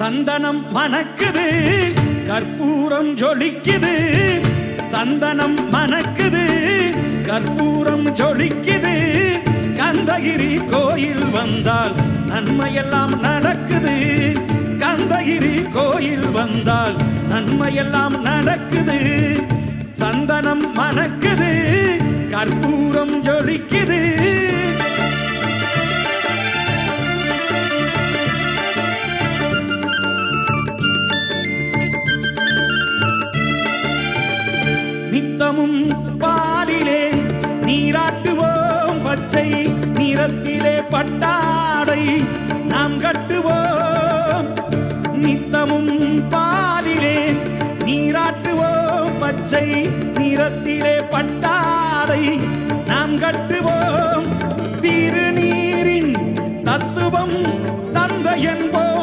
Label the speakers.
Speaker 1: சந்தனம் மணக்குது, கற்பூரம் ஜொலிக்குது. சந்தனம் மணக்குது, கற்பூரம் ஜொலிக்குது. கந்தகிரி கோயில் வந்தால் நன்மையெல்லாம் நடக்குது. கந்தகிரி கோயில் வந்தால் நன்மையெல்லாம் நடக்குது. சந்தனம் மணக்குது, கற்பூரம் ஜொலிக்குது. நித்தமும் பாலிலே நீராட்டுவோம், பச்சை நிறத்திலே பட்டாடை நாம் கட்டுவோம். நித்தமும் பாலிலே நீராட்டுவோம், பச்சை நிறத்திலே பட்டாடை நாம் கட்டுவோம். திருநீரின் தத்துவம் தந்தை என்போம்.